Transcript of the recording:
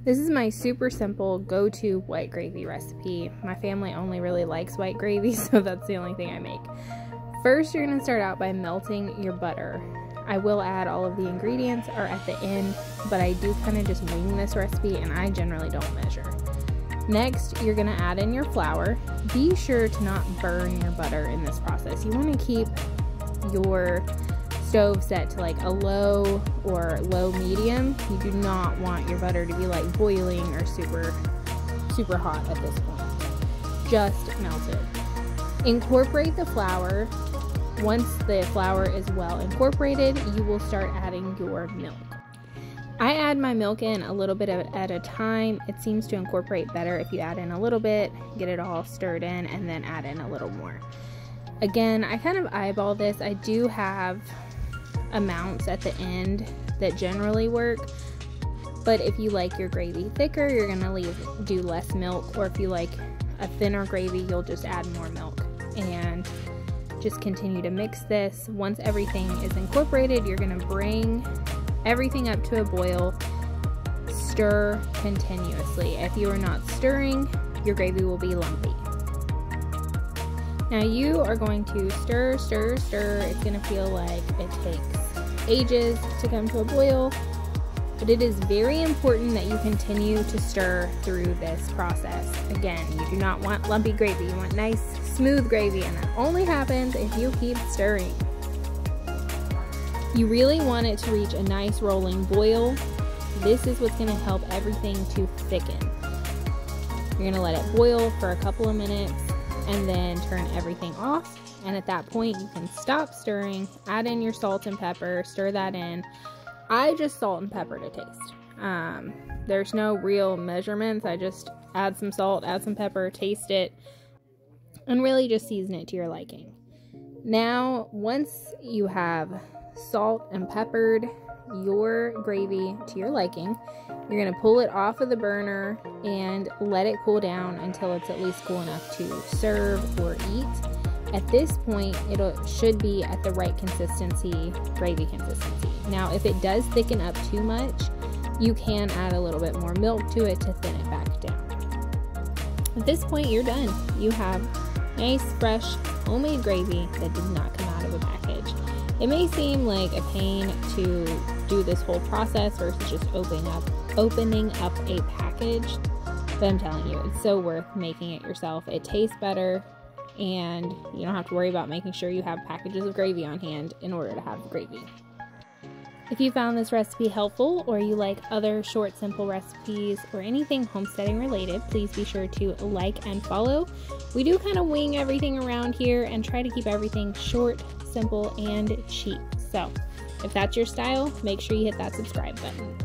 This is my super simple go-to white gravy recipe. My family only really likes white gravy, so that's the only thing I make. First, you're gonna start out by melting your butter. I will add all of the ingredients or at the end, but I do kind of just wing this recipe and I generally don't measure. Next, you're gonna add in your flour. Be sure to not burn your butter in this process. You wanna keep your stove set to like a low or low medium. You do not want your butter to be like boiling or super hot at this point. Just melt it. Incorporate the flour. Once the flour is well incorporated, you will start adding your milk. I add my milk in a little bit at a time. It seems to incorporate better if you add in a little bit, get it all stirred in, and then add in a little more. Again, I kind of eyeball this. I do have amounts at the end that generally work, but if you like your gravy thicker, you're gonna do less milk, or if you like a thinner gravy, you'll just add more milk. And just continue to mix this. Once everything is incorporated, you're gonna bring everything up to a boil. Stir continuously. If you are not stirring, your gravy will be lumpy. Now you are going to stir. It's gonna feel like it takes ages to come to a boil, but it is very important that you continue to stir through this process. Again, you do not want lumpy gravy. You want nice, smooth gravy, and that only happens if you keep stirring. You really want it to reach a nice rolling boil. This is what's going to help everything to thicken. You're going to let it boil for a couple of minutes and then turn everything off. And at that point, you can stop stirring, add in your salt and pepper, stir that in. I just salt and pepper to taste. There's no real measurements. I just add some salt, add some pepper, taste it, and really just season it to your liking. Now, once you have salt and peppered your gravy to your liking, you're going to pull it off of the burner and let it cool down until it's at least cool enough to serve or eat. At this point, it should be at the right consistency, gravy consistency. Now, if it does thicken up too much, you can add a little bit more milk to it to thin it back down. At this point, you're done. You have nice, fresh, homemade gravy that did not come out of a package. It may seem like a pain to do this whole process versus just opening up a package, but I'm telling you, it's so worth making it yourself. It tastes better, and you don't have to worry about making sure you have packages of gravy on hand in order to have gravy. If you found this recipe helpful, or you like other short, simple recipes or anything homesteading related, please be sure to like and follow. We do kind of wing everything around here and try to keep everything short, simple, and cheap. So if that's your style, make sure you hit that subscribe button.